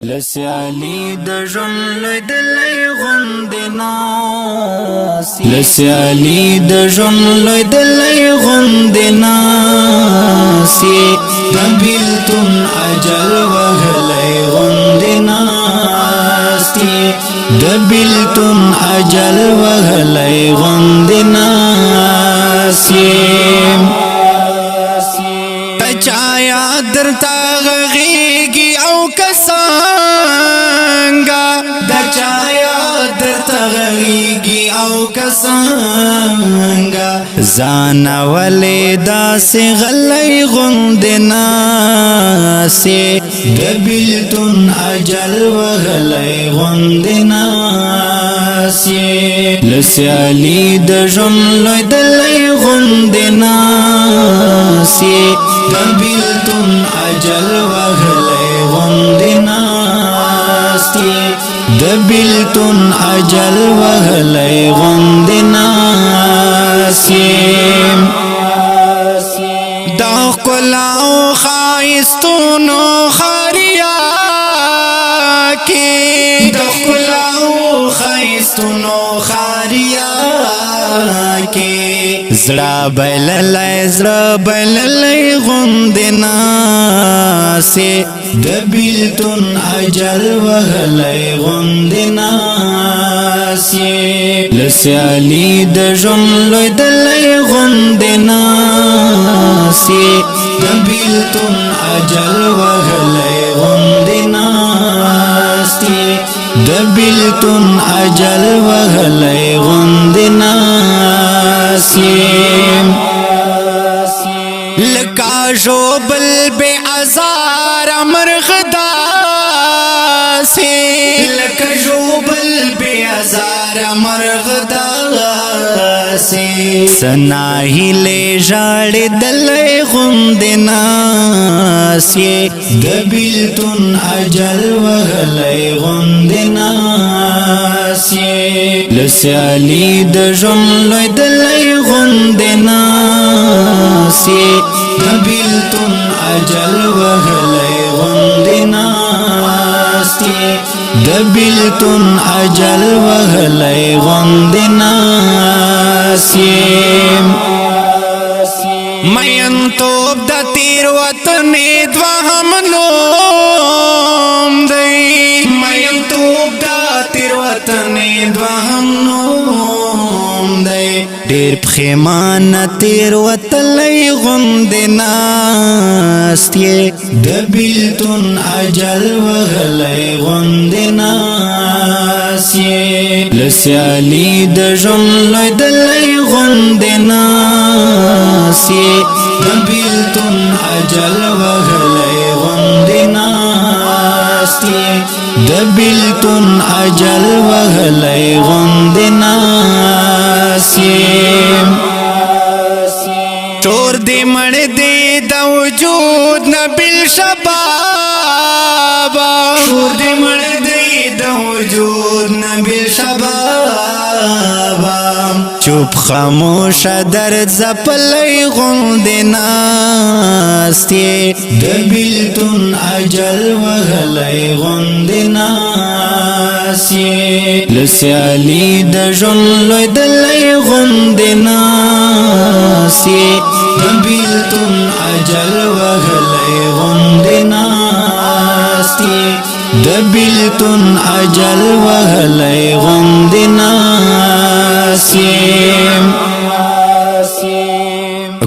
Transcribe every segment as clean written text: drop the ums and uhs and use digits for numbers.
لسیالی د ژوند لیدلې غوندې ناسې لسیالی د ژوند لیدلې غوندې ناسې د بیلتون اجل وهلې غوندې ناسې د بیلتون اجل وهلې غوندې ناسې چایا درتا غیږي او کسانګا د چایا درتا غیږي او کسانګا ځان ولې داسې غلې غوندې ناسې د بیلتون اجل وهلې غوندې ناسې لسیالی د ژوند لیدلې غوندې ناسې د بیلتون اجل وهلې غوندې ناسې د بیلتون اجل وهلې غوندې ناسې د ښکلا او ښایستونو خاریا کې د ښکلا او ښایستونو خاریا کې زړه بللې غوندې ناسې د بیلتون اجل وهلې غوندې ناسې لسیالی د ژوند لیدلې غوندې ناسې د بیلتون اجل وهلې غوندې ناسې د بیلتون اجل وهلې غوندې ناسې لکا ژوبل بے ازار مرغدا سے لکا ژوبل بے ازار مرغدا سے سناہی لے جاڑ دلے غوندې ناسې د بیلتون اجل وهلې غوندې ناسې لسیالی د ژوند لیدلې غوندې ناسې د بیلتون اجل وهلې غوندې ناسې د بیلتون اجل وهلې غوندې ناسې مین توب د تیر وطن دوهم نوم دی مین توب د تیر وطن دوهم نوم دی ډېر پښیمانه تیر وتلی غوندې ناست یې د بیلتون اجل وهلې غوندې ناست یې لسیالی د ژوند لیدلې غوندې ناست یې د بیلتون اجل وهلې غوندې ناست یې د بیلتون اجل وهلې غوندې ناست یې چور دې مړ دې د وجود نبیل شبابا چور دې مړ دې د وجود نبیل شبابا چوپ خاموش درد زپلې غوندې ناست یې د بیلتون اجل وهلې غوندې ناست یې لسیالی د ژوند لیدلې غوندې ناست یې د بیلتون اجل وهلې غوندې ناست یې د بیلتون اجل وهلې غوندې ناست یې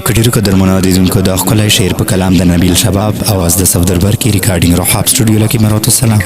کډیرو قدرمنو عزیزونکو دا ښکلی شعر په کلام د نبیل شباب اواز د صفدربر کې ریکارډینګ روحاب سټوډیو لکه مرات السلام